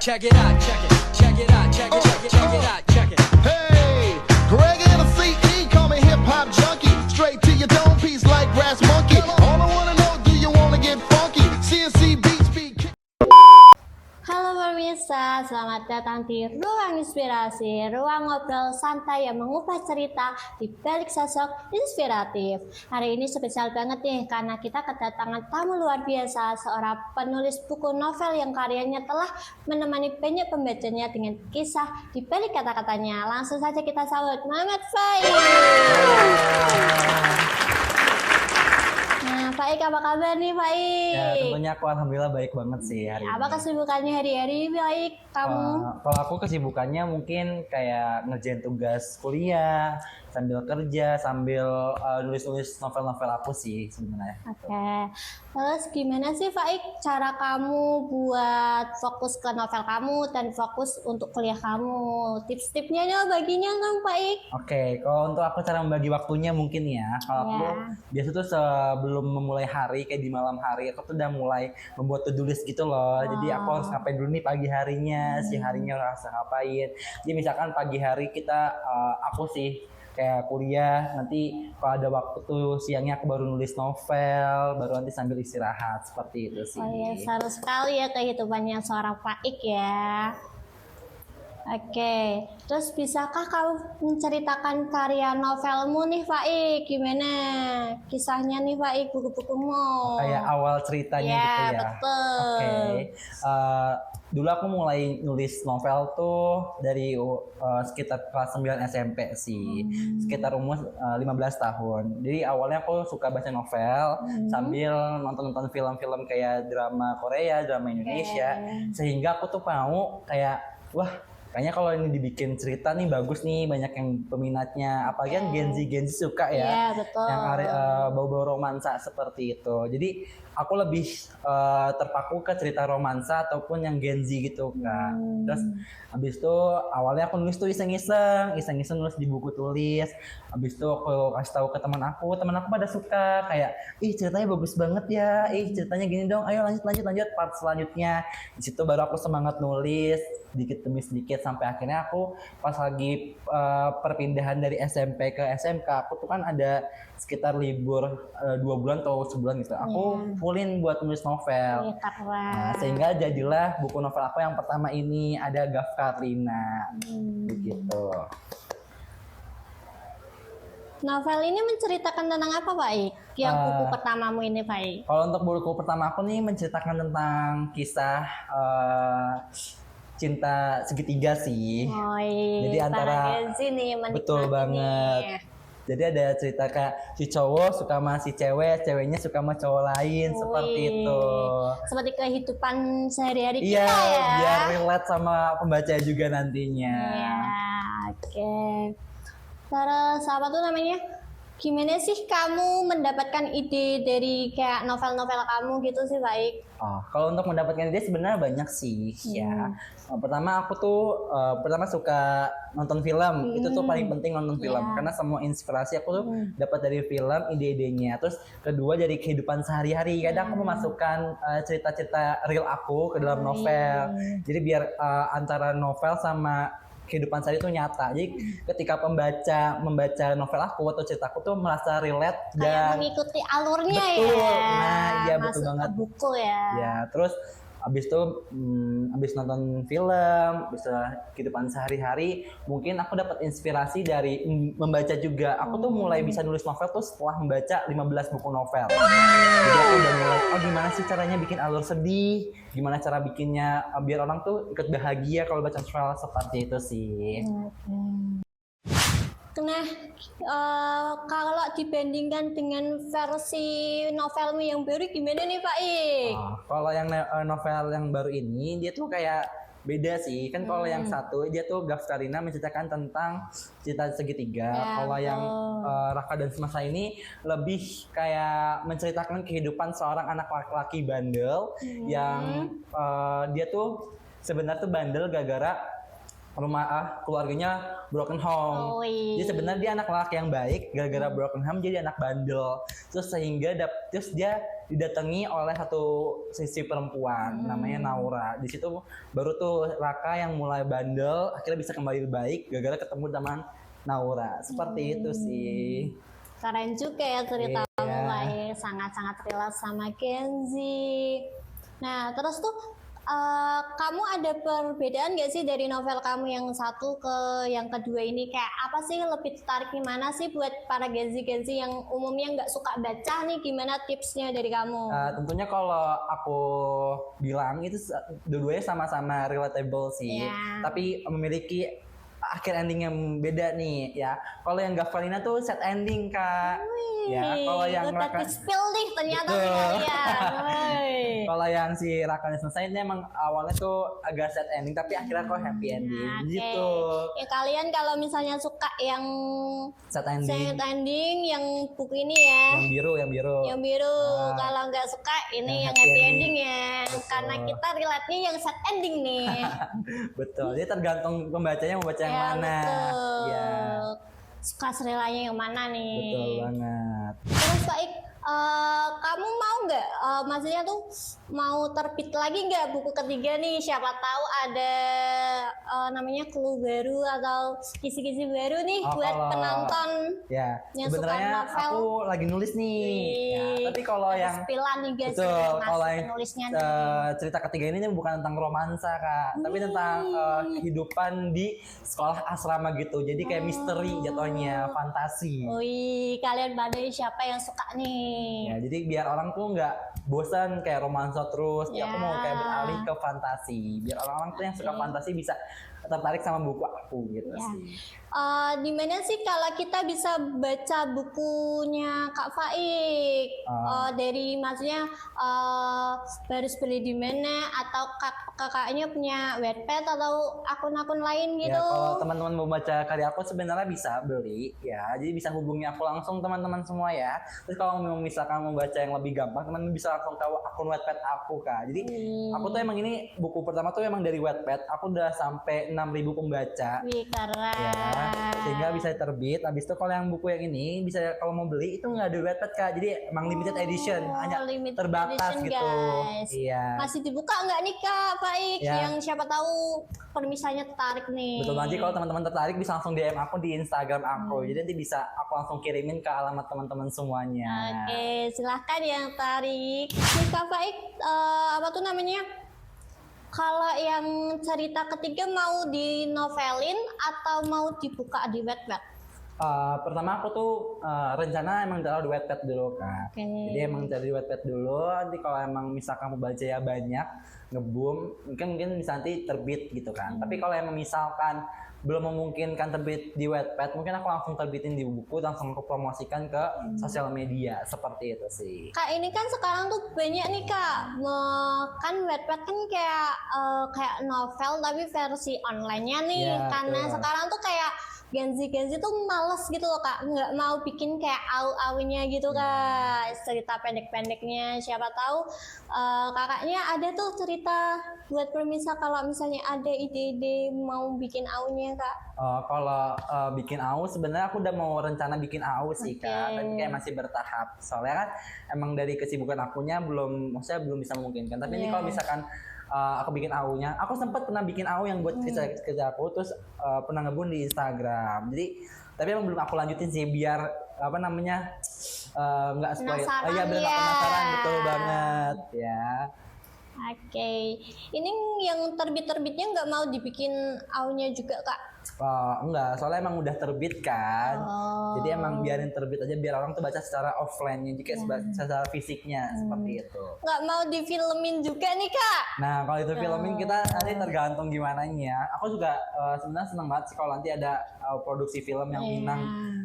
check it out, check it, check it out, check it, check it, check it out, check it. Hey, Greg and the CE call me hip hop junkie. Straight to your dome piece like Brass Monkey. All I wanna know, do you wanna get funky? CNC beats be Halo pemirsa, selamat datang di Ruang Inspirasi, ruang ngobrol santai yang mengupas cerita di balik sosok inspiratif. Hari ini spesial banget nih, karena kita kedatangan tamu luar biasa, seorang penulis buku novel yang karyanya telah menemani banyak pembacanya dengan kisah di balik kata-katanya. Langsung saja kita sambut Muhammad Faik. Nah, Faik, apa kabar nih Faik? Ya, tentunya aku alhamdulillah baik banget sih hari ini. Apa kesibukannya hari-hari Faik kamu? Kalau aku kesibukannya mungkin kayak ngerjain tugas kuliah, sambil kerja, sambil nulis-nulis novel-novel aku sih sebenarnya. Oke. Terus gimana sih Faik cara kamu buat fokus ke novel kamu dan fokus untuk kuliah kamu? Tips-tipsnya nih baginya kan Faik? Oke, kalau untuk aku cara membagi waktunya mungkin ya, kalau aku biasa tuh sebelum memulai hari kayak di malam hari aku tuh udah mulai membuat to-do list gitu loh. Jadi aku harus ngapain dulu nih pagi harinya, siang harinya harus ngapain. Jadi misalkan pagi hari kita aku sih kayak kuliah, nanti kalau ada waktu tuh siangnya aku baru nulis novel, baru nanti sambil istirahat, seperti itu sih. Oh iya, seru sekali ya kehidupannya seorang Faik ya. Oke, terus bisakah kamu menceritakan karya novelmu nih Faik? Gimana kisahnya nih Faik, buku-bukumu? Kayak awal ceritanya ya, gitu ya. Betul. Oke. Dulu aku mulai nulis novel tuh dari sekitar kelas 9 SMP sih. Sekitar umur 15 tahun. Jadi awalnya aku suka baca novel sambil nonton-nonton film-film kayak drama Korea, drama Indonesia. Sehingga aku tuh mau kayak wah, kayaknya kalau ini dibikin cerita nih bagus nih, banyak yang peminatnya. Apalagi kan Gen Z suka ya. Iya, betul. Yang bau-bau romansa seperti itu. Jadi aku lebih terpaku ke cerita romansa ataupun yang Gen Z gitu kan. Terus habis itu awalnya aku nulis tuh iseng-iseng nulis di buku tulis. Habis itu aku kasih tahu ke teman aku pada suka kayak, ih ceritanya bagus banget ya, ih ceritanya gini dong, ayo lanjut part selanjutnya. Di situ baru aku semangat nulis sedikit demi sedikit sampai akhirnya aku pas lagi perpindahan dari SMP ke SMK, aku tuh kan ada sekitar libur 2 bulan atau sebulan gitu. Aku fullin buat nulis novel. Nah, sehingga jadilah buku novel aku yang pertama ini, ada Gafkarlina. Begitu. Novel ini menceritakan tentang apa Faik? Yang buku pertamamu ini Faik? Kalau untuk buku pertama aku nih menceritakan tentang kisah cinta segitiga sih. Oh, iya. Jadi antara betul banget. Jadi ada cerita kayak si cowok suka sama si cewek, ceweknya suka sama cowok lain, seperti itu. Seperti kehidupan sehari-hari kita iya, ya. Biar relate sama pembaca juga nantinya. Iya, oke. Terus apa tuh namanya? Gimana sih kamu mendapatkan ide dari kayak novel-novel kamu gitu sih Faik? Oh, kalau untuk mendapatkan ide sebenarnya banyak sih ya. Pertama aku tuh pertama suka nonton film. Itu tuh paling penting nonton film karena semua inspirasi aku tuh dapat dari film, ide-idenya. Terus kedua dari kehidupan sehari-hari. Kadang aku memasukkan cerita-cerita real aku ke dalam novel. Jadi biar antara novel sama kehidupan saya itu nyata. Jadi ketika membaca novel aku atau ceritaku tuh merasa relate dan mengikuti alurnya betul. Ya. Nah, iya betul masuk banget. Ke buku ya. Ya, terus abis itu abis nonton film, bisa kehidupan sehari-hari, mungkin aku dapat inspirasi dari membaca juga. Aku tuh mulai bisa nulis novel tuh setelah membaca 15 buku novel. Jadi aku udah mulai, oh gimana sih caranya bikin alur sedih, gimana cara bikinnya biar orang tuh ikut bahagia kalau baca novel, seperti itu sih. Nah, kalau dibandingkan dengan versi novelmu yang baru gimana nih Pak Ik? Kalau yang novel yang baru ini dia tuh kayak beda sih. Kan kalau yang satu dia tuh Gafkarlina menceritakan tentang cinta segitiga. Kalau yang Raka dan Semesta ini lebih kayak menceritakan kehidupan seorang anak laki-laki bandel yang dia tuh sebenarnya tuh bandel gara-gara keluarganya broken home. Jadi sebenarnya dia anak laki yang baik, gara-gara broken home jadi anak bandel. Terus sehingga terus dia didatangi oleh satu sisi perempuan namanya Naura. Di situ baru tuh Raka yang mulai bandel akhirnya bisa kembali baik gara-gara ketemu sama Naura. Seperti itu sih. Keren juga ya cerita Iya. kamu, Baik. Sangat-sangat relate sama Kenzi. Nah, terus tuh kamu ada perbedaan gak sih dari novel kamu yang satu ke yang kedua ini? Kayak apa sih, lebih tertarik gimana sih buat para Genzi yang umumnya nggak suka baca nih? Gimana tipsnya dari kamu? Tentunya kalau aku bilang itu dua-duanya sama-sama relatable sih, Iya. tapi memiliki akhir ending yang beda nih ya. Kalau yang Gavalina tuh set ending Kak. Ya, kalau yang udah Raka, di-spill nih ternyata Betul. nih kalian. Woi. kalau yang si Raka udah selesai ini emang awalnya tuh agak sad ending tapi akhirnya kok happy ending Oke. gitu. Ya, kalian kalau misalnya suka yang Sad ending. sad ending yang buku ini ya. Yang biru. Yang biru. Ah. Kalau nggak suka ini Yang yang happy happy ending. ending ya. Karena kita relate-nya yang sad ending nih. Betul. Jadi tergantung pembacanya mau baca yang Ya, mana. betul. Ya, Suka serelanya yang mana nih? betul banget. Terus Pak Ik, kamu mau nggak, maksudnya tuh mau terbit lagi nggak buku ketiga nih? Siapa tahu ada namanya clue baru atau kisi-kisi baru nih Oh, buat kalau- penonton. Ya, Yang suka sebenarnya novel. aku lagi nulis nih. Ya, tapi kalau Ada yang spilan nih guys, betul, yang kalau masih yang penulisnya nih. cerita ketiga ini bukan tentang romansa Kak, tapi tentang kehidupan di sekolah asrama gitu. Jadi kayak misteri jatuhnya, fantasi. Wih, kalian pada siapa yang suka nih? Ya, jadi biar orang tuh nggak bosan kayak romansa terus. Ya, aku mau kayak Ya. beralih ke fantasi. Biar orang-orang tuh yang suka fantasi bisa tertarik sama buku aku gitu Ya. sih. Di mana sih kalau kita bisa baca bukunya Kak Faik? Dari maksudnya baru beli di mana, atau kakaknya punya Wattpad atau akun-akun lain gitu? Ya, kalau teman-teman mau baca karya aku sebenarnya bisa beli ya. Jadi bisa hubungi aku langsung teman-teman semua ya. Terus kalau mau misalkan mau baca yang lebih gampang, teman-teman bisa langsung tahu akun Wattpad aku Kak. Jadi aku tuh emang ini buku pertama tuh emang dari Wattpad. Aku udah sampai 6.000 pembaca. Wih, keren. Ya, sehingga bisa terbit. Habis itu kalau yang buku yang ini bisa kalau mau beli itu nggak ada Wattpad Kak. Jadi emang limited edition, hanya limited terbatas edition, gitu. guys. Iya. Masih dibuka nggak nih Kak Faik? Ya. Yang siapa tahu permisalnya tertarik nih. Betul banget. Jadi kalau teman-teman tertarik bisa langsung DM aku di Instagram aku. Hmm. Jadi nanti bisa aku langsung kirimin ke alamat teman-teman semuanya. Oke, silahkan yang tarik. Nih Kak Faik, apa tuh namanya? Kalau yang cerita ketiga mau dinovelin atau mau dibuka di Wattpad? Pertama aku tuh rencana emang taruh di Wattpad dulu Kak. Oke. Jadi emang cari di Wattpad dulu. Nanti kalau emang misalkan mau baca ya banyak, nge-boom, mungkin bisa nanti terbit gitu kan. Tapi kalau emang misalkan belum memungkinkan terbit di Wattpad, mungkin aku langsung terbitin di buku, langsung aku promosikan ke sosial media, seperti itu sih. Kak, ini kan sekarang tuh banyak nih Kak, kan Wattpad kan kayak novel tapi versi online-nya nih. Iya, Karena betul. sekarang tuh kayak Genzi tuh males gitu loh Kak, nggak mau bikin kayak au-aunya gitu Kak, cerita pendek-pendeknya. Siapa tahu kakaknya ada tuh cerita buat permisal kalau misalnya ada ide-ide mau bikin aunya Kak. Kalau bikin AU sebenarnya aku udah mau rencana bikin AU sih Oke. Kak, tapi kayak masih bertahap. Soalnya kan emang dari kesibukan akunya maksudnya belum bisa memungkinkan. Tapi ini Iya. kalau misalkan aku bikin AU-nya, aku sempat pernah bikin AU yang buat kerja aku, terus pernah ngebun di Instagram. Jadi tapi emang belum aku lanjutin sih biar apa namanya nggak spoil. Penasaran Iya benar ya. penasaran, betul banget ya. Oke, ini yang terbit-terbitnya nggak mau dibikin aunya juga Kak? Enggak, soalnya emang udah terbit kan. Oh. Jadi emang biarin terbit aja biar orang tuh baca secara offline-nya juga secara fisiknya seperti itu. Nggak mau difilmin juga nih Kak? Nah, kalau itu filmin kita nanti tergantung gimananya. Aku juga sebenarnya seneng banget sih kalau nanti ada produksi film yang minang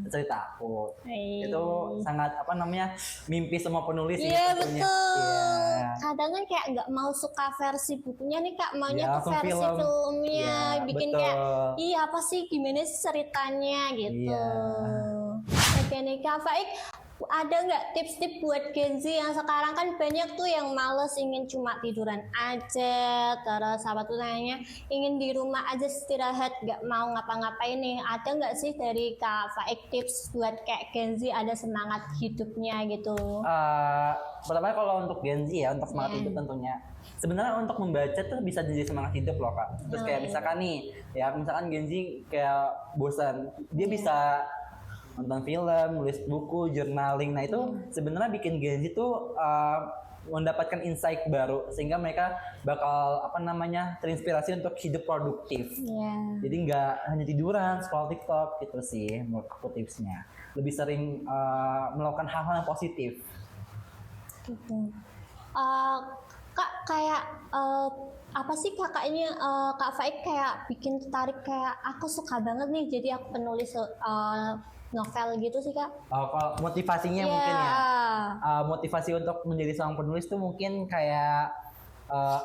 cerita aku. Iya. Itu sangat apa namanya mimpi semua penulis sih Iya tentunya. betul. Iya. Kadang kan kayak nggak mau suka versi bukunya nih Kak, maunya Ya, tuh langsung versi film. filmnya, Iya, bikin betul. kayak iya apa sih gimana sih ceritanya gitu. Iya. Oke nih Kak Faik, ada nggak tips-tips buat Gen Z yang sekarang kan banyak tuh yang males ingin cuma tiduran aja, terus apa tuh namanya ingin di rumah aja istirahat, nggak mau ngapa-ngapain nih. Ada nggak sih dari Kak Faik tips buat kayak Gen Z ada semangat hidupnya gitu? Pertama kalau untuk Gen Z ya, untuk semangat hidup tentunya. Sebenarnya untuk membaca tuh bisa jadi semangat hidup loh Kak. Terus kayak misalkan nih, ya misalkan Gen Z kayak bosan, dia bisa nonton film, nulis buku, journaling. Nah itu sebenarnya bikin Gen Z tuh mendapatkan insight baru sehingga mereka bakal terinspirasi untuk hidup produktif. Jadi nggak hanya tiduran, scroll TikTok gitu sih menurut aku tipsnya. Lebih sering melakukan hal-hal yang positif. Gitu. Kak kayak apa sih kakaknya Kak Faik kayak bikin tertarik kayak aku suka banget nih jadi aku penulis novel gitu sih Kak. Kalau motivasinya mungkin ya, motivasi untuk menjadi seorang penulis tuh mungkin kayak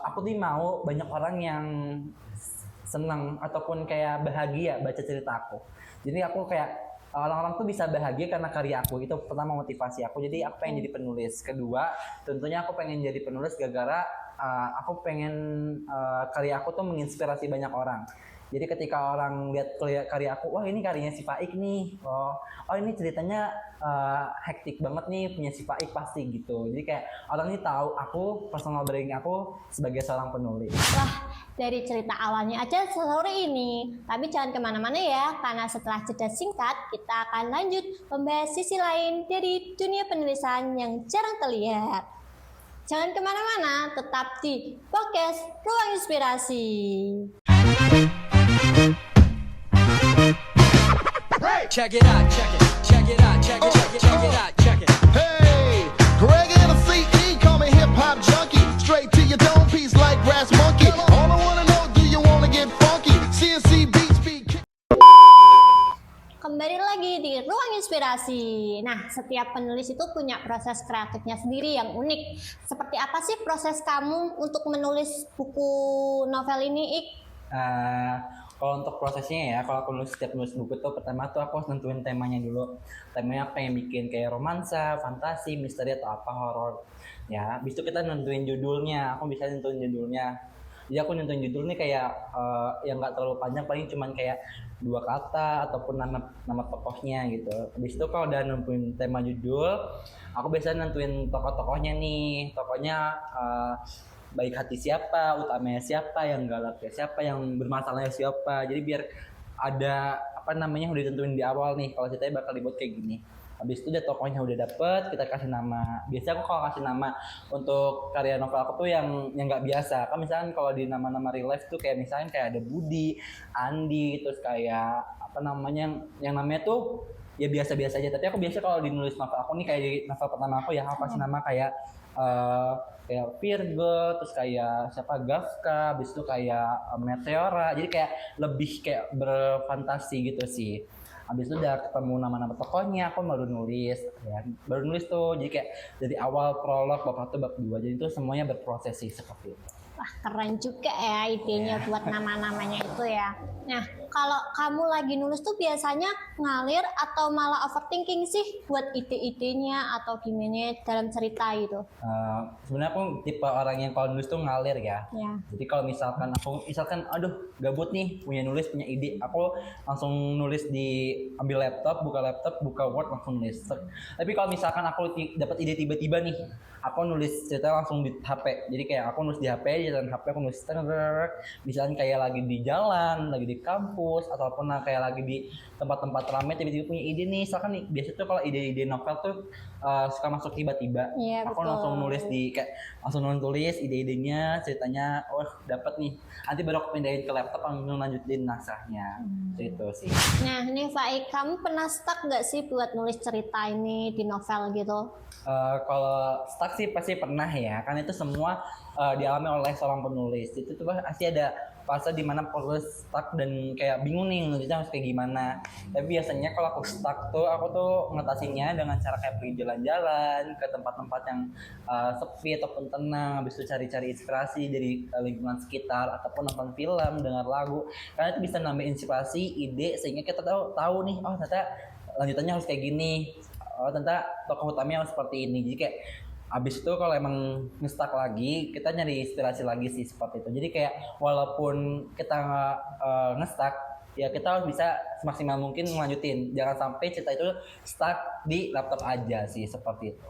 aku tuh mau banyak orang yang senang ataupun kayak bahagia baca cerita aku. Jadi aku kayak orang-orang tuh bisa bahagia karena karya aku. Itu pertama motivasi aku. Jadi aku pengen jadi penulis. Kedua, tentunya aku pengen jadi penulis gara-gara aku pengen karya aku tuh menginspirasi banyak orang. Jadi ketika orang lihat karya aku, wah ini karyanya si Faik nih, oh ini ceritanya hektik banget nih punya si Faik pasti gitu. Jadi kayak orang ini tahu aku personal branding aku sebagai seorang penulis. Wah dari cerita awalnya aja sore ini, tapi jangan kemana-mana ya, karena setelah jeda singkat kita akan lanjut membahas sisi lain dari dunia penulisan yang jarang terlihat. Jangan kemana-mana, tetap di podcast Ruang Inspirasi. Check it out, check it, check it out, check it, check it, check it out, check it. Hey, Greg and the CE call me hip hop junkie. Straight to your dome piece like Brass Monkey. All I wanna know, do you wanna get funky? CNC beats be Kembali lagi di Ruang Inspirasi. Nah, setiap penulis itu punya proses kreatifnya sendiri yang unik. Seperti apa sih proses kamu untuk menulis buku novel ini, Ik? Kalau untuk prosesnya ya, kalau aku setiap nulis buku tuh pertama tuh aku harus nentuin temanya dulu. Temanya apa yang bikin kayak romansa, fantasi, misteri atau apa horor. Ya, habis itu kita nentuin judulnya. Aku bisa nentuin judulnya. Jadi aku nentuin judul nih kayak yang nggak terlalu panjang, paling cuman kayak 2 kata ataupun nama tokohnya gitu. Habis itu kalau udah nentuin tema judul, aku biasanya nentuin tokoh-tokohnya nih. Tokohnya baik hati siapa, utamanya siapa, yang galaknya siapa, yang bermasalahnya siapa. Jadi biar ada udah ditentuin di awal nih kalau ceritanya bakal dibuat kayak gini. Habis itu udah tokohnya udah dapet, kita kasih nama. Biasanya aku kalau kasih nama untuk karya novel aku tuh yang nggak biasa. Kan misalkan kalau di nama-nama real life tuh kayak misalkan kayak ada Budi, Andi, terus kayak yang namanya tuh ya biasa-biasa aja. Tapi aku biasa kalau di nulis novel aku nih kayak di novel pertama aku ya aku kasih nama kayak Virgo, terus kayak siapa Gafka, habis itu kayak Meteora. Jadi kayak lebih kayak berfantasi gitu sih. Habis itu udah ketemu nama-nama tokohnya, aku baru nulis tuh. Jadi kayak dari awal prolog bab 1 bab 2. Jadi itu semuanya berproses sih seperti itu. Wah keren juga ya idenya buat nama-namanya itu ya. Nah kalau kamu lagi nulis tuh biasanya ngalir atau malah overthinking sih buat ide-idenya atau gimana dalam cerita gitu? Sebenarnya aku tipe orang yang kalau nulis tuh ngalir ya. Jadi kalau misalkan aduh gabut nih punya ide, aku langsung nulis ambil laptop, buka Word langsung nulis. Tapi kalau misalkan aku dapat ide tiba-tiba nih, aku nulis cerita langsung di HP. Jadi kayak aku nulis di HP, jalan HP aku nulis misalnya kayak lagi di jalan, lagi di kampus ataupun kayak lagi di tempat-tempat ramai tiba-tiba punya ide nih. Misalkan nih biasa tuh kalau ide-ide novel tuh suka masuk tiba-tiba. Aku langsung nulis langsung tulis ide-idenya, ceritanya dapat nih. Nanti baru aku pindahin ke laptop langsung lanjutin naskahnya. Itu sih. Nah, nih Faik, kamu pernah stuck nggak sih buat nulis cerita ini di novel gitu? Kalau stuck sih pasti pernah ya, kan itu semua dialami oleh seorang penulis. Itu tuh pasti ada fase dimana penulis stuck dan kayak bingung nih nulisnya harus kayak gimana. Tapi biasanya kalau aku stuck tuh, aku tuh ngatasinnya dengan cara kayak pergi jalan-jalan ke tempat-tempat yang sepi ataupun tenang, habis itu cari-cari inspirasi dari lingkungan sekitar ataupun nonton film, dengar lagu. Karena itu bisa nambah inspirasi, ide sehingga kita tahu nih, ternyata lanjutannya harus kayak gini. oh ternyata tokoh utamanya yang seperti ini. Jadi kayak abis itu kalau emang nge-stuck lagi, kita nyari inspirasi lagi sih seperti itu. Jadi kayak walaupun kita nge-stuck, ya kita harus bisa semaksimal mungkin melanjutin. Jangan sampai cerita itu stuck di laptop aja sih seperti itu.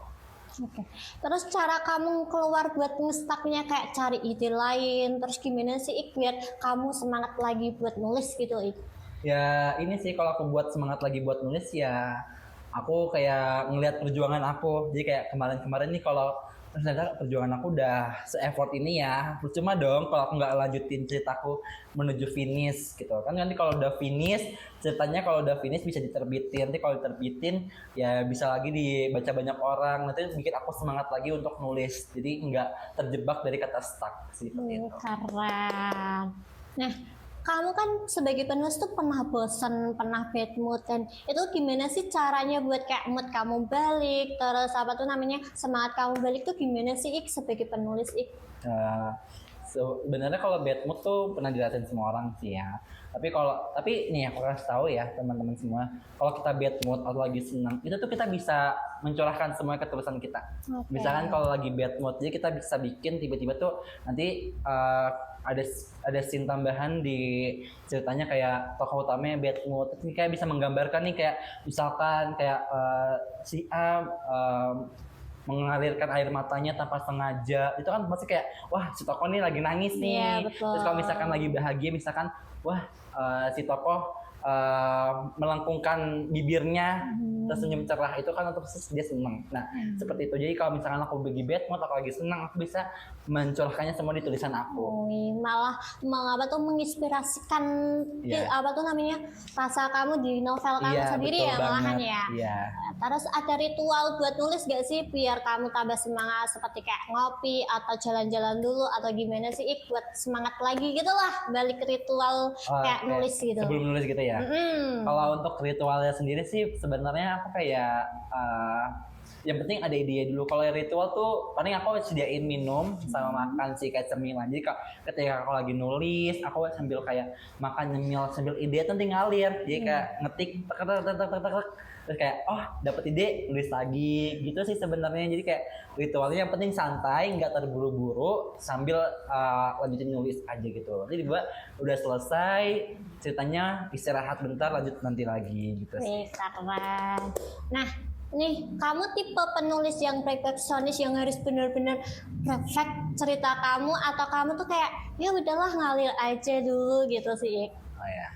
Oke. Terus cara kamu keluar buat ngestaknya kayak cari ide lain, terus gimana sih Ik biar kamu semangat lagi buat nulis gitu Ik? Ya ini sih kalau aku buat semangat lagi buat nulis ya aku kayak ngelihat perjuangan aku. Jadi kayak kemarin-kemarin nih kalau ternyata perjuangan aku udah se-effort ini ya, percuma dong kalau aku nggak lanjutin ceritaku menuju finish gitu kan. Nanti kalau udah finish ceritanya, kalau udah finish bisa diterbitin, nanti kalau diterbitin ya bisa lagi dibaca banyak orang, nanti bikin aku semangat lagi untuk nulis, jadi nggak terjebak dari kata stuck sih. Keren. Nah, kamu kan sebagai penulis tuh pernah bosan, pernah bad mood, dan itu gimana sih caranya buat kayak mood kamu balik, terus apa tuh namanya semangat kamu balik tuh gimana sih Ik sebagai penulis Ik? Sebenarnya kalau bad mood tuh pernah dirasain semua orang sih ya. Tapi nih aku kasih tahu ya teman-teman semua, kalau kita bad mood atau lagi senang, itu tuh kita bisa mencurahkan semua ke tulisan kita. Okay. Misalkan kalau lagi bad mood, jadi kita bisa bikin tiba-tiba tuh nanti ada scene tambahan di ceritanya kayak tokoh utamanya bad mood. Terus kayak bisa menggambarkan nih kayak misalkan kayak si A mengalirkan air matanya tanpa sengaja, itu kan pasti kayak wah si tokoh nih lagi nangis nih. Iya, betul. Terus kalau misalkan lagi bahagia, misalkan wah si tokoh melengkungkan bibirnya tersenyum cerah, itu kan otomatis dia seneng. Nah seperti itu. Jadi kalau misalkan aku lagi bad mood atau lagi senang, aku bisa mencurahkannya semua di tulisan aku. Malah menginspirasikan apa tuh namanya rasa kamu di novel kamu sendiri ya malahan ya. Iya. Terus ada ritual buat nulis gak sih biar kamu tambah semangat, seperti kayak ngopi atau jalan-jalan dulu atau gimana sih Ik buat semangat lagi gitu lah, balik ke ritual kayak nulis gitu. Sebelum nulis gitu ya. Kalau untuk ritualnya sendiri sih sebenarnya aku kayak yang penting ada ide dulu. Kalau ritual tuh paling aku sediain minum sama makan sih kayak cemilan. Jadi ketika aku lagi nulis, aku sambil kayak makan nyemil sambil ide tuh nanti ngalir. Jadi kayak ngetik terus kayak dapat ide nulis lagi gitu sih sebenarnya. Jadi kayak ritualnya yang penting santai, nggak terburu-buru, sambil lanjutin nulis aja gitu. Jadi udah selesai ceritanya, istirahat bentar, lanjut nanti lagi gitu sih. Keren. Nah, nih kamu tipe penulis yang perfeksionis yang harus benar-benar perfect cerita kamu, atau kamu tuh kayak ya udahlah ngalir aja dulu gitu sih? Oh ya,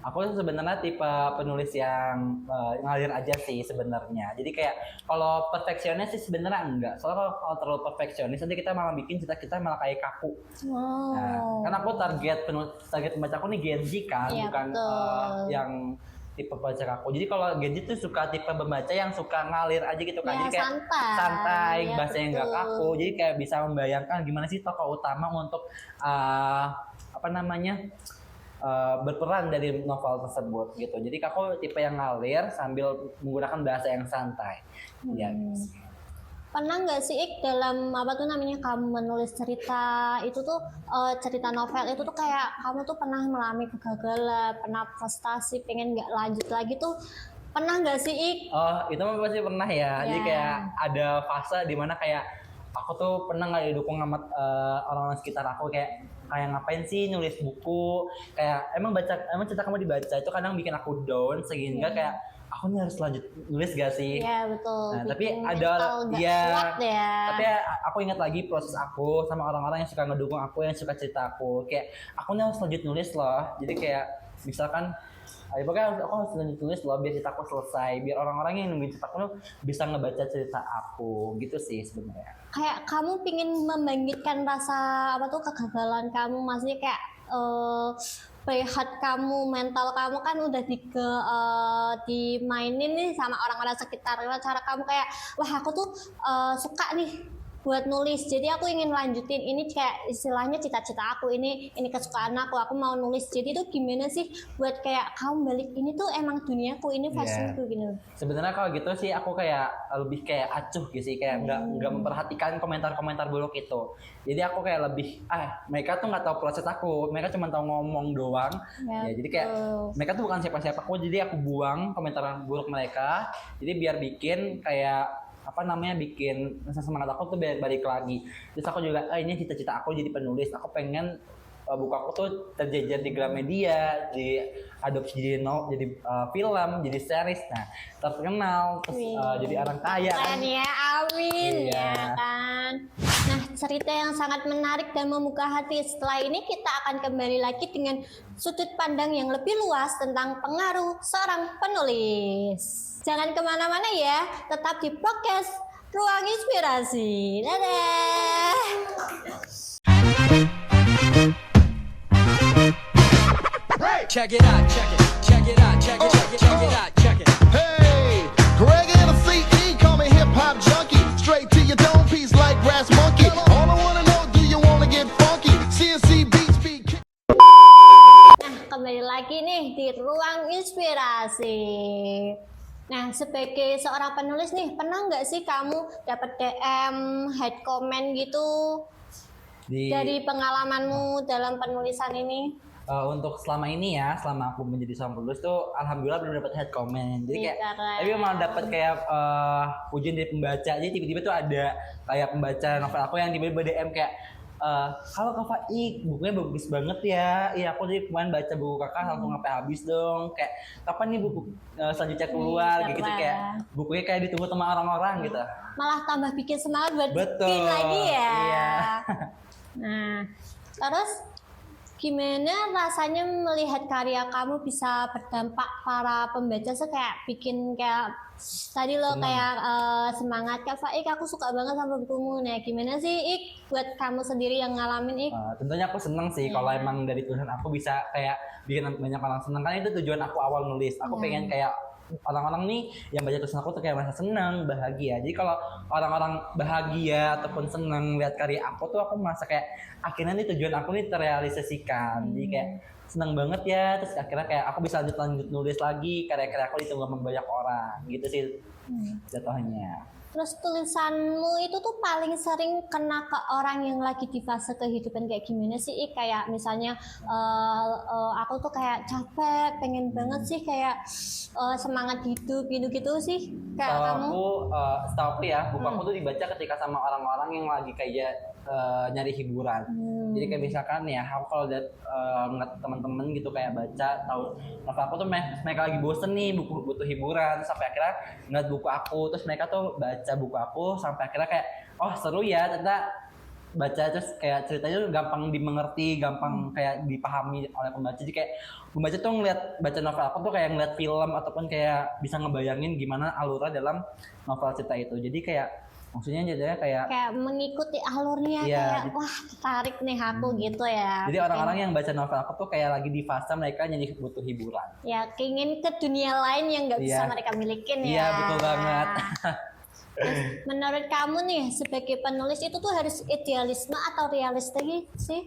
aku sebenarnya tipe penulis yang ngalir aja sih sebenarnya. Jadi kayak kalau perfeksionis sih sebenarnya enggak. Soalnya kalau terlalu perfeksionis nanti kita malah bikin cerita kita malah kayak kaku. Nah, kan aku target pembaca aku nih Gen Z kan, ya, bukan yang tipe pembaca aku. Jadi kalau Gen Z tuh suka tipe pembaca yang suka ngalir aja gitu kan. Ya, jadi kayak santai ya, bahasanya nggak kaku. Jadi kayak bisa membayangkan gimana sih tokoh utama untuk berperan dari novel tersebut gitu. Jadi aku tipe yang ngalir sambil menggunakan bahasa yang santai. Ya. Pernah nggak sih Ik dalam kamu menulis cerita itu tuh cerita novel itu tuh kayak kamu tuh pernah mengalami kegagalan, pernah frustasi, pengen nggak lanjut lagi tuh, pernah nggak sih Ik? Oh itu mah pasti pernah ya. Jadi kayak ada fase dimana kayak aku tuh pernah nggak didukung sama orang-orang sekitar aku, kayak ngapain sih nulis buku, kayak emang cerita kamu dibaca itu kadang bikin aku down sehingga kayak aku nih harus lanjut nulis gak sih? Iya betul. Nah, tapi ada tapi aku ingat lagi proses aku sama orang-orang yang suka ngedukung aku, yang suka cerita aku, kayak aku nih harus lanjut nulis loh. Jadi kayak misalkan pokoknya aku harus lanjut nulis loh biar ceritaku selesai, biar orang-orang yang nungguin ceritaku bisa ngebaca cerita aku gitu sih sebenarnya. Kayak kamu pingin membangkitkan rasa kegagalan kamu, maksudnya kayak prihat kamu, mental kamu kan udah dimainin nih sama orang-orang sekitar. Cara kamu kayak wah aku tuh suka nih buat nulis. Jadi aku ingin lanjutin ini kayak istilahnya cita-cita aku, ini kesukaan aku mau nulis. Jadi tuh gimana sih buat kayak kamu balik ini tuh emang duniaku, ini passionku gitu. Sebenarnya kalau gitu sih aku kayak lebih kayak acuh gitu sih, kayak nggak memperhatikan komentar-komentar buruk itu. Jadi aku kayak lebih mereka tuh nggak tahu proses aku, mereka cuma tahu ngomong doang. Ya, jadi kayak mereka tuh bukan siapa-siapa aku, jadi aku buang komentar buruk mereka. Jadi biar bikin kayak bikin rasa semangat aku tuh balik lagi. Terus aku juga ini cita-cita aku jadi penulis, aku pengen buku aku tuh terjejer di Gramedia, di adopsi jadi film, jadi series, nah terkenal, terus jadi orang kaya kan. Ya, amin Iya. ya kan. Nah, cerita yang sangat menarik dan membuka hati. Setelah ini kita akan kembali lagi dengan sudut pandang yang lebih luas tentang pengaruh seorang penulis. Jangan kemana-mana ya, tetap di podcast Ruang Inspirasi. Dadah. Check it out, check it, check it out, check it, check it, check it out, check it. Hey, Greg and the CE call me hip hop junkie. Straight to your dome piece like Brass Monkey. All I wanna know, do you wanna get funky? CNC beats be Nah, kembali lagi nih di Ruang Inspirasi. Nah, sebagai seorang penulis nih, pernah nggak sih kamu dapat DM, hate comment gitu dari pengalamanmu dalam penulisan ini? Untuk selama ini ya, selama aku menjadi seorang penulis tuh alhamdulillah belum dapat hate comment. Jadi kayak tapi malah dapat kayak pujian dari pembaca. Jadi tiba-tiba tuh ada kayak pembaca novel aku yang tiba-tiba DM kayak halo Kak Faik, bukunya bagus banget ya. Iya, aku jadi kemarin baca buku Kakak langsung sampai habis dong. Kayak kapan nih buku selanjutnya keluar gitu kayak bukunya kayak ditunggu sama orang-orang gitu. Malah tambah bikin semangat buat Betul. bikin lagi ya. Iya. Nah, terus gimana rasanya melihat karya kamu bisa berdampak para pembaca? So kayak bikin kayak tadi lo kayak semangat Kak Faik, aku suka banget sama bukumu. Nah, gimana sih Ik buat kamu sendiri yang ngalamin Ik? Tentunya aku seneng sih kalau emang dari tulisan aku bisa kayak bikin banyak orang seneng, kan itu tujuan aku awal nulis. Aku pengen kayak orang-orang nih yang baca tulisan aku tuh kayak merasa senang, bahagia. Jadi kalau orang-orang bahagia ataupun senang lihat karya aku tuh aku merasa kayak akhirnya nih tujuan aku nih terrealisasikan. Jadi kayak senang banget ya. Terus akhirnya kayak aku bisa lanjut nulis lagi, karya-karya aku ditunggu sama banyak orang. Gitu sih jatuhnya. Terus tulisanmu itu tuh paling sering kena ke orang yang lagi di fase kehidupan kayak gimana sih Ik? Kayak misalnya aku tuh kayak capek, pengen banget sih kayak semangat hidup gitu-gitu sih kayak kamu. Setahu aku ya, buku aku tuh dibaca ketika sama orang-orang yang lagi kayak nyari hiburan. Jadi kayak misalkan ya, aku kalau lihat ngeliat teman-teman gitu kayak baca, tahu novel aku tuh mereka lagi bosen nih, butuh hiburan, sampai akhirnya ngeliat buku aku, terus mereka tuh baca buku aku sampai akhirnya kayak oh seru ya, ternyata baca terus kayak ceritanya gampang dimengerti, gampang kayak dipahami oleh pembaca. Jadi kayak pembaca tuh ngeliat baca novel aku tuh kayak ngeliat film ataupun kayak bisa ngebayangin gimana alurnya dalam novel cerita itu. Jadi kayak maksudnya jadinya kayak mengikuti alurnya kayak wah tertarik nih aku gitu ya. Jadi orang-orang yang baca novel aku tuh kayak lagi di fase mereka nyanyi butuh hiburan. Ya, ingin ke dunia lain yang nggak bisa mereka milikin ya. Iya, betul banget. Menurut kamu nih sebagai penulis itu tuh harus idealisme atau realistis sih?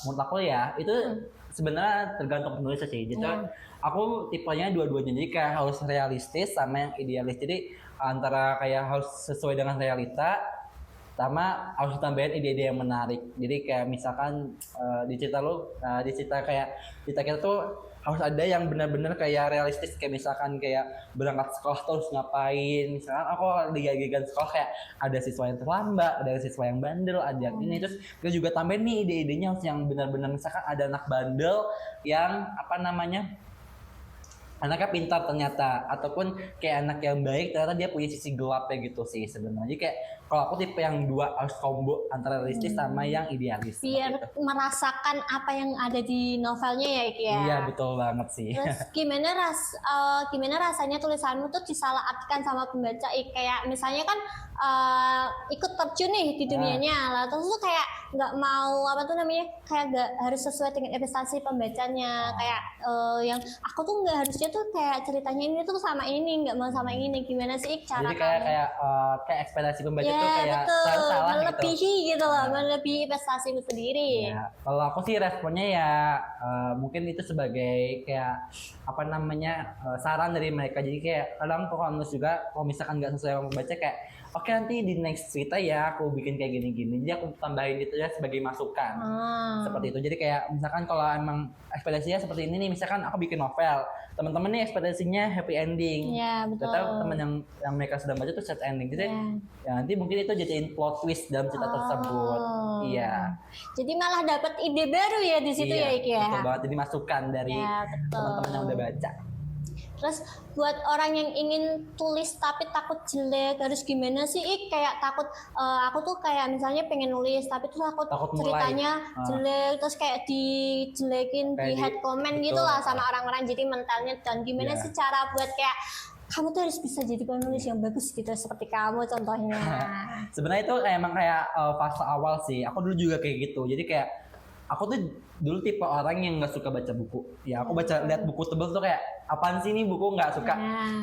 Menurut aku ya itu sebenarnya tergantung penulis sih. Jadi aku tipenya dua-duanya, jadi kayak harus realistis sama yang idealis. Jadi antara kayak harus sesuai dengan realita sama harus tambahin ide-ide yang menarik. Jadi kayak misalkan di cerita kita tuh harus ada yang benar-benar kayak realistis, kayak misalkan kayak berangkat sekolah terus ngapain, misalkan aku digagikan sekolah kayak ada siswa yang terlambat, ada siswa yang bandel, ada yang ini, terus kita juga tambahin nih ide-idenya harus yang benar-benar, misalkan ada anak bandel yang anaknya pintar ternyata, ataupun kayak anak yang baik ternyata dia punya sisi gelapnya gitu sih sebenarnya. Jadi kayak kalau aku tipe yang dua, harus combo antara realistis sama yang idealis. Biar merasakan apa yang ada di novelnya ya Ik ya. Iya betul banget sih. Terus gimana rasanya tulisanmu tuh disalahartikan sama pembaca Ik? Kayak misalnya kan ikut terjun nih di dunianya lah, terus tuh kayak nggak mau apa tuh namanya kayak nggak harus sesuai dengan ekspektasi pembacanya kayak yang aku tuh nggak harusnya tuh kayak ceritanya ini tuh sama ini nggak mau sama ini gimana sih cara Jadi kayak kamu kayak ekspektasi pembaca ya tuh kayak betul selalu salah gitu. melebihi gitu loh melebihi ekspektasiku sendiri Ya, kalau aku sih responnya ya mungkin itu sebagai kayak apa namanya saran dari mereka. Jadi kayak kadang kalau nulis juga kalau misalkan nggak sesuai sama pembaca kayak oke nanti di next cerita ya aku bikin kayak gini-gini. Jadi aku tambahin itu ya sebagai masukan. Seperti itu. Jadi kayak misalkan kalau emang ekspektasinya seperti ini nih, misalkan aku bikin novel, teman-teman nih ekspektasinya happy ending. ya betul Ternyata teman yang mereka sedang baca tuh sad ending. Jadi ya nanti mungkin itu jadiin plot twist dalam cerita tersebut. Iya. jadi malah dapat ide baru ya di situ ya Ik ya Betul banget. Jadi masukan dari Ya, betul. teman-teman yang udah baca. Terus buat orang yang ingin tulis tapi takut jelek harus gimana sih Ik? Kayak takut aku tuh kayak misalnya pengen nulis tapi tuh takut Takut mulai. ceritanya jelek terus kayak dijelekin Kayak di head comment betul. gitu lah sama orang-orang jadi mentalnya dan gimana Iya. sih cara buat kayak kamu tuh harus bisa jadi penulis yang bagus gitu seperti kamu contohnya. Sebenarnya itu emang kayak fase awal sih. Aku dulu juga kayak gitu. Jadi kayak aku tuh dulu tipe orang yang nggak suka baca buku. Ya aku lihat buku tebel tuh kayak apaan sih ini buku nggak suka.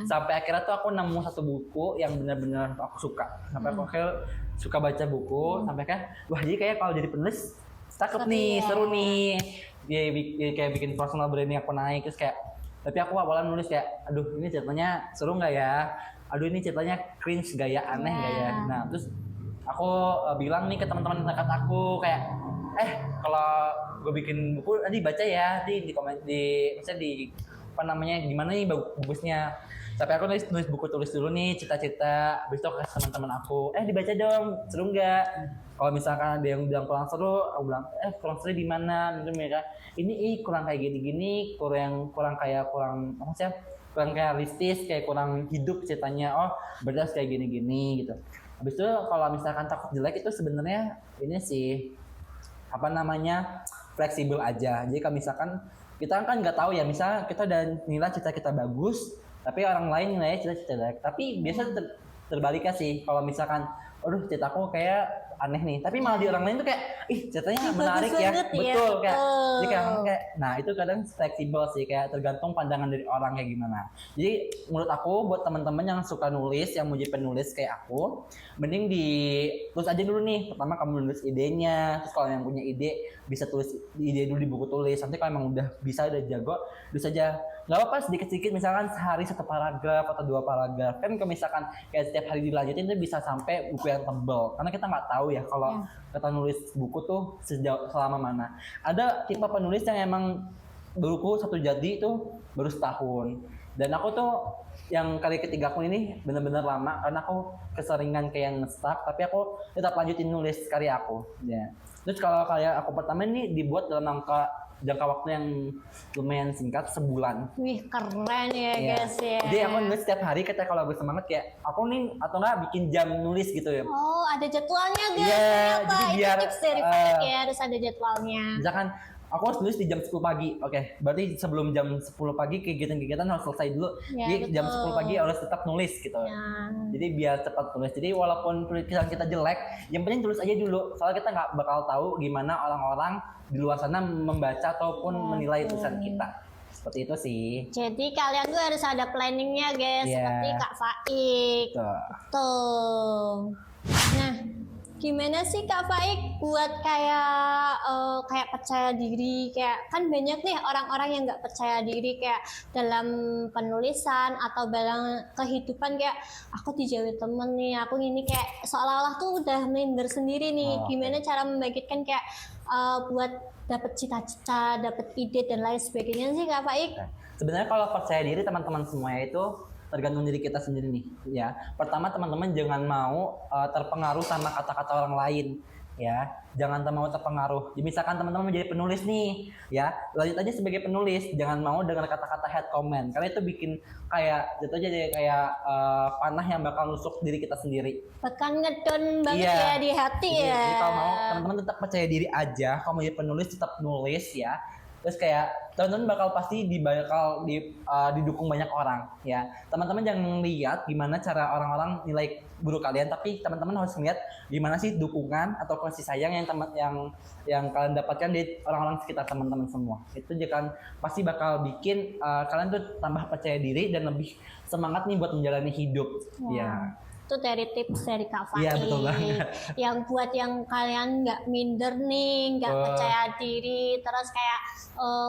Sampai akhirnya tuh aku nemu satu buku yang benar-benar aku suka. Sampai aku akhirnya suka baca buku. Sampai kayak wah jadi kayak kalau jadi penulis cakep nih, seru nih. Dia kayak bikin personal branding aku naik terus kayak. Tapi aku awalnya nulis kayak, aduh ini ceritanya seru nggak ya? Aduh ini ceritanya cringe gak ya, aneh nggak ya? Nah terus aku bilang nih ke teman-teman dekat aku kayak, kalau gue bikin buku nanti baca ya, di komen misalnya di apa namanya gimana nih bagusnya. Tapi aku nulis buku tulis dulu nih cita-cita, habis itu ke teman-teman aku, dibaca dong, seru nggak? Kalau misalkan ada yang bilang kurang seru, aku bilang, kurang seru di mana? Mungkin mereka, ini kurang kayak gini-gini, kurang maksudnya kurang realistis, kayak kurang hidup ceritanya. Oh, berarti harus kayak gini-gini gitu. Habis itu kalau misalkan takut jelek itu sebenarnya ini sih apa namanya fleksibel aja. Jadi kalau misalkan kita kan nggak tahu ya, misalnya kita udah nilai cita kita bagus, tapi orang lain nilai cita jelek. Tapi biasa terbaliknya sih, kalau misalkan, aduh ceritaku kayak aneh nih, tapi malah di orang lain tuh kayak, ceritanya menarik ya, banget ya, betul kayak, betul. jadi kayak, nah itu kadang fleksibel sih, kayak tergantung pandangan dari orang kayak gimana. Jadi menurut aku buat teman-teman yang suka nulis, yang mau jadi penulis kayak aku, mending tulis aja dulu nih. Pertama kamu nulis idenya, terus kalau yang punya ide bisa tulis ide dulu di buku tulis. Nanti kalau emang udah bisa udah jago, tulis aja. Nggak apa-apa sedikit-sedikit, misalkan sehari 1 paragraf atau 2 paragraf. Kan kalau misalkan kayak setiap hari dilanjutin itu bisa sampai buku yang tebal. Karena kita nggak tahu ya kalau kita nulis buku tuh selama mana. Ada tipe penulis yang emang buku satu jadi itu baru setahun. Dan aku tuh yang kali ketiga aku ini benar-benar lama karena aku keseringan kayak nge-stuck, tapi aku tetap lanjutin nulis karya aku. Ya. Terus kalau karya aku pertama ini dibuat dalam jangka waktu yang lumayan singkat, sebulan. Wih keren ya guys ya. Jadi aku nulis setiap hari, ketika kalau gue semangat kayak aku nih atau enggak bikin jam nulis gitu ya. Oh ada jadwalnya guys. Iya, Ternyata jadi itu biar, tips dari Faik ya harus ada jadwalnya. Misalkan aku harus nulis di jam 10 pagi. Oke, berarti sebelum jam 10 pagi kegiatan-kegiatan harus selesai dulu. Ya, Jadi jam betul. 10 pagi harus tetap nulis gitu. Ya. Jadi biar cepat tulis. Jadi walaupun tulisan kita jelek, yang penting tulis aja dulu. Soalnya kita nggak bakal tahu gimana orang-orang di luar sana membaca ataupun menilai tulisan kita. Seperti itu sih. Jadi kalian tuh harus ada planningnya guys, Iya. seperti Kak Faik. Tuh. Tuh. Nah, gimana sih Kak Faik buat kayak percaya diri, kayak kan banyak nih orang-orang yang nggak percaya diri kayak dalam penulisan atau dalam kehidupan kayak aku dijauhi temen nih, aku ini kayak seolah-olah tuh udah minder sendiri nih. Gimana cara membangkitkan kayak buat dapat cita-cita, dapat ide dan lain sebagainya sih Kak Faik? Sebenarnya kalau percaya diri teman-teman semuanya itu tergantung diri kita sendiri nih ya. Pertama teman-teman jangan mau terpengaruh sama kata-kata orang lain ya. Jangan mau terpengaruh. Jadi misalkan teman-teman menjadi penulis nih ya, lanjut aja sebagai penulis, jangan mau dengan kata-kata head comment karena itu bikin kayak jatuh aja kayak panah yang bakal nusuk diri kita sendiri. Bahkan ngedon banget Iya. ya di hati ya. Jadi kalau mau teman-teman tetap percaya diri aja, kalau mau jadi penulis tetap nulis ya. Terus kayak teman-teman bakal pasti didukung banyak orang ya. Teman-teman jangan lihat gimana cara orang-orang nilai guru kalian, tapi teman-teman harus lihat gimana sih dukungan atau kasih sayang yang kalian dapatkan di orang-orang sekitar teman-teman semua. Itu jangan pasti bakal bikin kalian tuh tambah percaya diri dan lebih semangat nih buat menjalani hidup. Ya. Itu dari tips dari Kak Faiz. Iya, betul banget. Yang buat yang kalian nggak minder nih, nggak percaya diri, terus kayak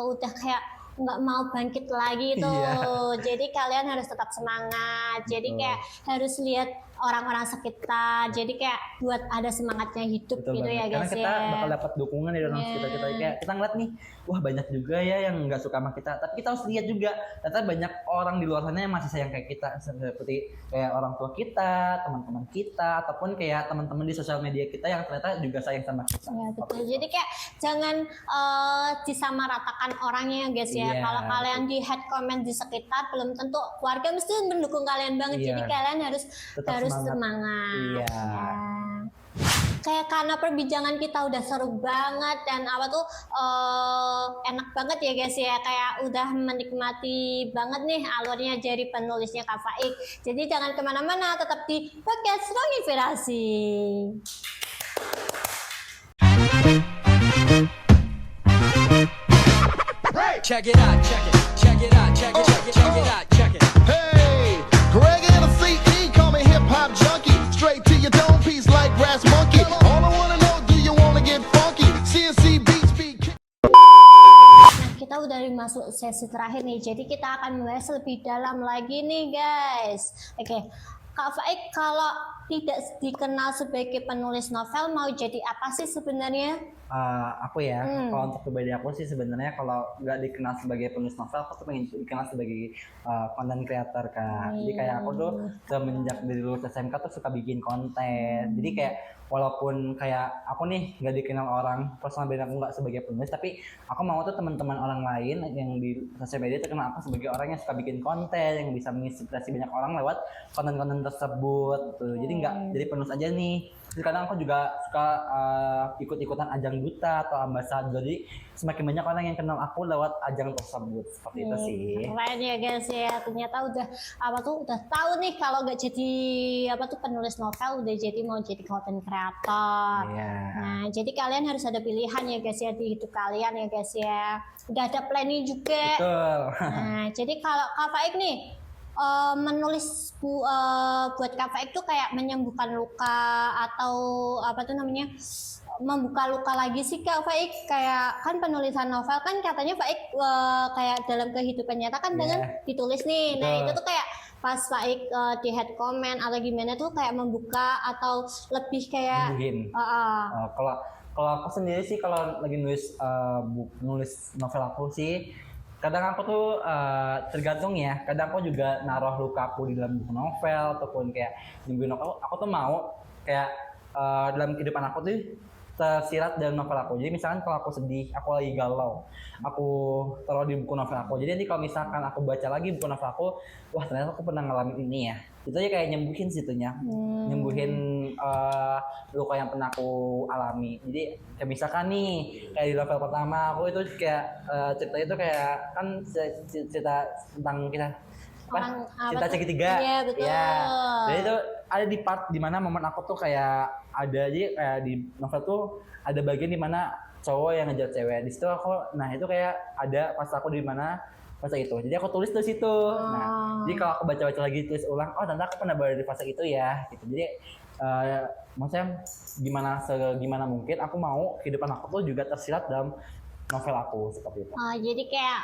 udah kayak nggak mau bangkit lagi tuh. Iya. Jadi kalian harus tetap semangat. Jadi kayak harus lihat orang-orang sekitar. Jadi kayak buat ada semangatnya hidup Betul gitu banget. ya Karena guys kita ya. bakal dapat dukungan dari orang sekitar kita. Kayak kita ngeliat nih, wah banyak juga ya yang nggak suka sama kita. Tapi kita harus lihat juga, ternyata banyak orang di luar sana yang masih sayang kayak kita. Seperti kayak orang tua kita, teman-teman kita, ataupun kayak teman-teman di sosial media kita yang ternyata juga sayang sama kita. Ya betul. Jadi kayak jangan disamaratakan orangnya guys ya. Iya. Kalau kalian di head comment di sekitar, belum tentu keluarga mesti mendukung kalian banget. Iya. Jadi kalian harus Tetap semangat. Iya. Ya. Kayak karena perbincangan kita udah seru banget dan apa tuh enak banget ya guys ya, kayak udah menikmati banget nih alurnya dari penulisnya Kak Faik. Jadi jangan kemana-mana, tetap di podcast Ruang Inspirasi. Check it out, check it, check it out, check it, check it, check it out, check it. Hey, Greg and the CE call me hip hop junkie. Straight to your dome piece like Brass Monkey. All I wanna know, do you wanna get funky? CNC beats be Nah, kita udah masuk sesi terakhir nih, jadi kita akan membahas lebih dalam lagi nih guys. Oke, Kak Faik, kalau tidak dikenal sebagai penulis novel, mau jadi apa sih sebenarnya? Aku ya, kalau untuk pribadi aku sih sebenarnya kalau nggak dikenal sebagai penulis novel, aku tuh pengen dikenal sebagai content creator Kak. Jadi kayak aku tuh semenjak dari lulus SMK tuh suka bikin konten. Jadi kayak walaupun kayak aku nih nggak dikenal orang, personal brand aku nggak sebagai penulis, tapi aku mau tuh teman-teman orang lain yang di sosial media terkenal aku sebagai orang yang suka bikin konten, yang bisa menginspirasi banyak orang lewat konten-konten tersebut. Tuh. Jadi nggak jadi penulis aja nih. Jadi kadang aku juga suka ikut-ikutan ajang duta atau ambasador. Jadi semakin banyak orang yang kenal aku lewat ajang tersebut. Seperti itu sih. Keren ya guys ya. Ternyata udah tahu nih kalau nggak jadi penulis novel, udah jadi mau jadi content creator. Iya. Nah, jadi kalian harus ada pilihan ya guys ya di hidup kalian ya guys ya. Udah ada planning juga. Betul. Nah, jadi kalau Kak Faik nih menulis buat Kak Faik tuh kayak menyembuhkan luka atau membuka luka lagi sih Kak Faik. Kayak kan penulisan novel kan katanya Faik kayak dalam kehidupan nyata kan dengan ditulis nih. Nah, itu tuh kayak pas Faik di head comment atau gimana tuh kayak membuka atau lebih kayak Kalau aku sendiri sih kalau lagi nulis novel aku sih kadang aku tuh tergantung ya. Kadang aku juga naruh luka aku di dalam buku novel ataupun kayak nyembuhin aku tuh mau kayak dalam kehidupan aku tuh tersirat dalam novel aku. Jadi misalkan kalau aku sedih, aku lagi galau, aku taruh di buku novel aku. Jadi nanti kalau misalkan aku baca lagi buku novel aku, wah ternyata aku pernah ngalamin ini ya. Itu aja kayak nyembuhin situnya, nyembuhin luka yang pernah aku alami. Jadi kayak misalkan nih, kayak di novel pertama aku itu kayak ceritanya itu kayak kan cerita tentang kita cinta segitiga. Iya betul. Ya. Jadi itu ada di part dimana momen aku tuh kayak ada aja kayak di novel tuh ada bagian dimana cowok yang ngejar cewek. Di situ nah itu kayak ada pas aku di mana fase itu. Jadi aku tulis di situ. Nah, jadi kalau aku baca-baca lagi tulis ulang, oh ternyata aku pernah berada di fase itu ya. Gitu. Jadi maksudnya gimana mungkin aku mau kehidupan aku tuh juga tersirat dalam novel aku seperti itu. Jadi kayak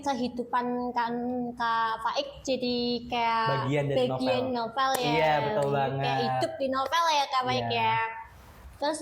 kehidupan kan Kak Faik jadi kayak Bagian dari novel ya. Iya betul banget. Kayak hidup di novel ya Kak Faik ya. Terus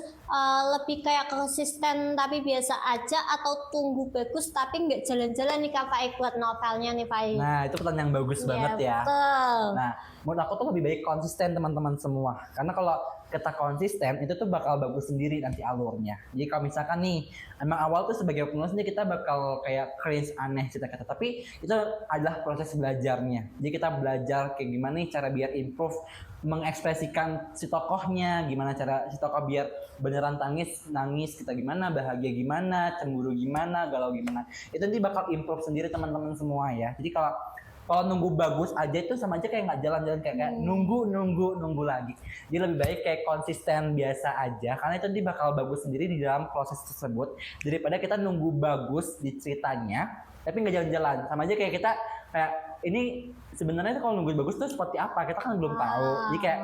lebih kayak konsisten tapi biasa aja atau tunggu bagus tapi nggak jalan-jalan nih Kak Faik buat novelnya nih Faik. Nah itu pertanyaan yang bagus banget ya. Betul. Nah menurut aku tuh lebih baik konsisten teman-teman semua. Karena kalau kita konsisten itu tuh bakal bagus sendiri nanti alurnya. Jadi kalau misalkan nih emang awal tuh sebagai penulis nih kita bakal kayak cringe aneh cerita kata, tapi itu adalah proses belajarnya. Jadi kita belajar kayak gimana nih cara biar improve mengekspresikan si tokohnya, gimana cara si tokoh biar beneran nangis kita gimana, bahagia gimana, cemburu gimana, galau gimana. Itu nanti bakal improve sendiri teman-teman semua ya. Jadi kalau nunggu bagus aja itu sama aja kayak nggak jalan-jalan kayak nunggu lagi. Jadi lebih baik kayak konsisten biasa aja karena itu nanti bakal bagus sendiri di dalam proses tersebut daripada kita nunggu bagus di ceritanya tapi nggak jalan-jalan. Sama aja kayak kita kayak ini sebenarnya tuh kalau nunggu bagus tuh seperti apa kita kan belum tahu. Jadi kayak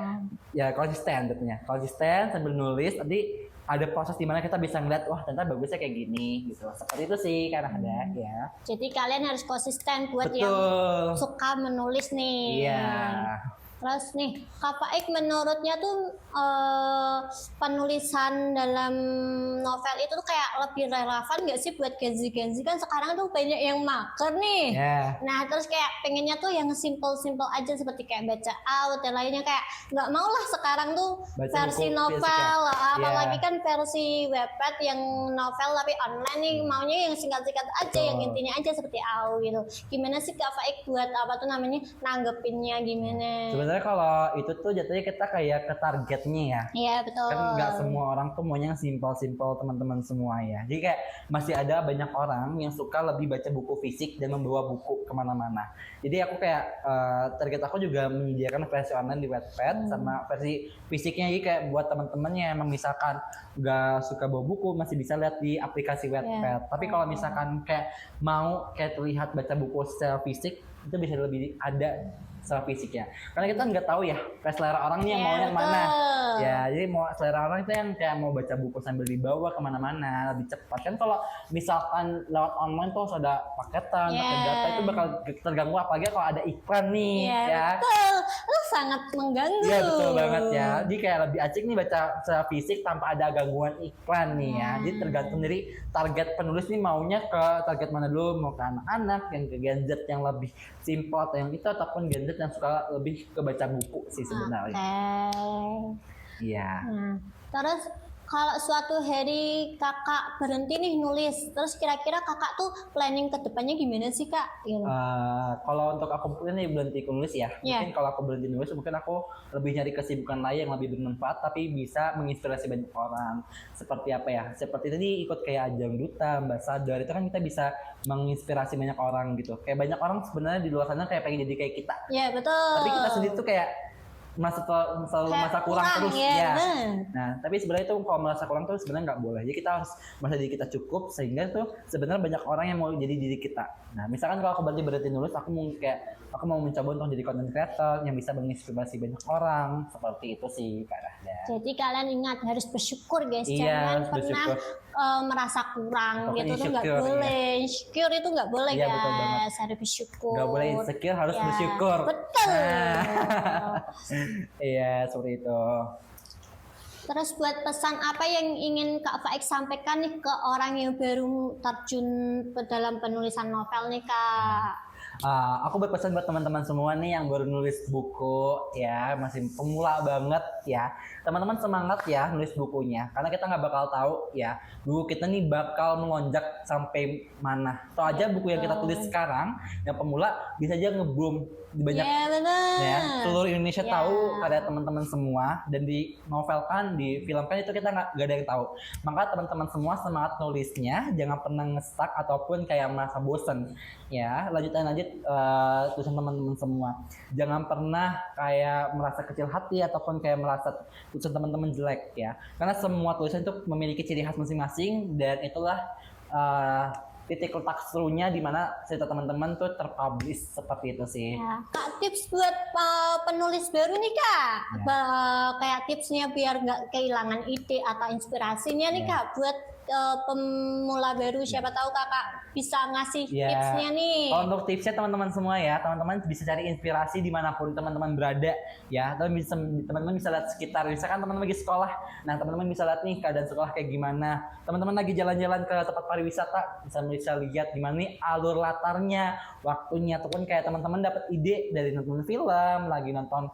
ya konsisten sambil nulis nanti ada proses dimana kita bisa ngeliat wah ternyata bagusnya kayak gini gitu. Seperti itu sih karena ada ya. Jadi kalian harus konsisten buat Betul. yang suka menulis nih. Iya. Terus nih, Kak Faik menurutnya tuh penulisan dalam novel itu tuh kayak lebih relevan nggak sih buat Gen Z kan sekarang tuh banyak yang mager nih. Yeah. Nah terus kayak pengennya tuh yang simple aja seperti kayak baca out dan lainnya kayak nggak mau lah sekarang tuh Baca versi buku novel, fisik ya. apalagi Yeah. kan versi Wattpad yang novel tapi online nih maunya yang singkat-singkat aja, Betul. yang intinya aja seperti out gitu. Gimana sih Kak Faik buat apa tuh namanya nanggepinnya gimana? Sebenarnya kalau itu tuh jatuhnya kita kayak ke targetnya ya. Iya betul. Kan nggak semua orang tuh maunya yang simpel-simpel teman-teman semua ya. Jadi kayak masih ada banyak orang yang suka lebih baca buku fisik dan membawa buku kemana-mana. Jadi aku kayak target aku juga menyediakan versi online di Wattpad sama versi fisiknya. Jadi kayak buat teman-teman yang emang misalkan nggak suka bawa buku masih bisa lihat di aplikasi Wattpad. Tapi kalau misalkan kayak mau kayak terlihat baca buku secara fisik itu bisa lebih ada secara fisik ya. Karena kita nggak tahu ya selera orang nih yang mau yang mana. Ya, jadi mau selera orang itu yang kayak mau baca buku sambil dibawa kemana-mana lebih cepat kan. Kalau misalkan lewat online tuh harus ada paketan, pakai data itu bakal terganggu apalagi kalau ada iklan nih ya. Betul, itu sangat mengganggu. Iya betul banget ya. Jadi kayak lebih asik nih baca secara fisik tanpa ada gangguan iklan nih ya. Jadi tergantung dari target penulis nih maunya ke target mana dulu, mau ke anak-anak yang ke Gen Z yang lebih simple atau yang itu ataupun Gen Z yang suka lebih ke baca buku sih sebenarnya. Iya. Nah, terus kalau suatu hari kakak berhenti nih nulis, terus kira-kira kakak tuh planning ke depannya gimana sih kak? Gitu. Kalau untuk aku ini berhenti nulis ya, mungkin kalau aku berhenti nulis mungkin aku lebih nyari kesibukan lain yang lebih bermanfaat tapi bisa menginspirasi banyak orang. Seperti apa ya? Seperti tadi ikut kayak ajang duta, ambassador itu kan kita bisa menginspirasi banyak orang gitu. Kayak banyak orang sebenarnya di luar sana kayak pengen jadi kayak kita. Iya betul. Tapi kita sendiri tuh kayak selalu merasa kurang terus ya. Nah, tapi sebenarnya itu kalau merasa kurang tuh sebenarnya nggak boleh. Jadi kita harus merasa diri kita cukup sehingga tuh sebenarnya banyak orang yang mau jadi diri kita. Nah, misalkan kalau aku berhenti nulis, aku mau mencoba untuk jadi content creator yang bisa menginspirasi banyak orang. Seperti itu sih Kak Rahda. Jadi kalian ingat harus bersyukur guys, Iya, jangan pernah merasa kurang gitu tuh nggak boleh. Insecure itu nggak boleh guys, harus bersyukur. Nggak boleh insecure, harus bersyukur. Betul. Iya, seperti itu. Terus buat pesan apa yang ingin Kak Faik sampaikan nih ke orang yang baru terjun dalam penulisan novel nih Kak? Aku berpesan buat teman-teman semua nih yang baru nulis buku ya, masih pemula banget ya. Teman-teman semangat ya nulis bukunya, karena kita nggak bakal tahu ya buku kita nih bakal melonjak sampai mana. Toh aja buku yang kita tulis sekarang yang pemula bisa aja nge-boom di banyak ya, seluruh Indonesia tahu karya teman-teman semua dan di novelkan, di filmkan itu kita nggak ada yang tahu. Maka teman-teman semua semangat nulisnya, jangan pernah nge-stuck ataupun kayak merasa bosen ya. Lanjutin tulisan teman-teman semua. Jangan pernah kayak merasa kecil hati ataupun kayak merasa tulisan teman-teman jelek ya. Karena semua tulisan itu memiliki ciri khas masing-masing dan itulah titik letak serunya di mana cerita teman-teman tuh terpublish seperti itu sih. Ya, Kak, tips buat penulis baru nih Kak, kayak tipsnya biar nggak kehilangan ide atau inspirasinya nih Kak buat pemula baru, siapa tahu kakak bisa ngasih Ya. tipsnya nih. Kalau untuk tipsnya teman-teman semua ya, teman-teman bisa cari inspirasi dimanapun teman-teman berada ya. Teman-teman bisa lihat sekitar, misalkan teman-teman lagi sekolah, nah teman-teman bisa lihat nih keadaan sekolah kayak gimana. Teman-teman lagi jalan-jalan ke tempat pariwisata, bisa lihat gimana nih alur latarnya, waktunya, ataupun kayak teman-teman dapat ide dari nonton film, lagi nonton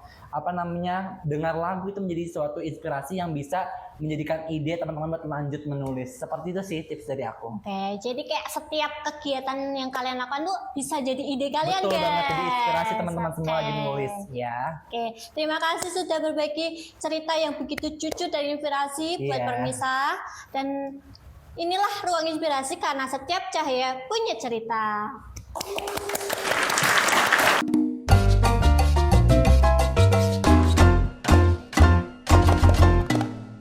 dengar lagu, itu menjadi suatu inspirasi yang bisa menjadikan ide teman-teman buat lanjut menulis. Seperti itu sih tips dari aku. Oke, jadi kayak setiap kegiatan yang kalian lakukan tuh bisa jadi ide kalian, Betul guys. banget, jadi inspirasi teman-teman semua lagi Oke. nulis ya. Oke, terima kasih sudah berbagi cerita yang begitu cucu dan inspirasi buat Iya. Permisa. Dan inilah Ruang Inspirasi karena setiap cahaya punya cerita.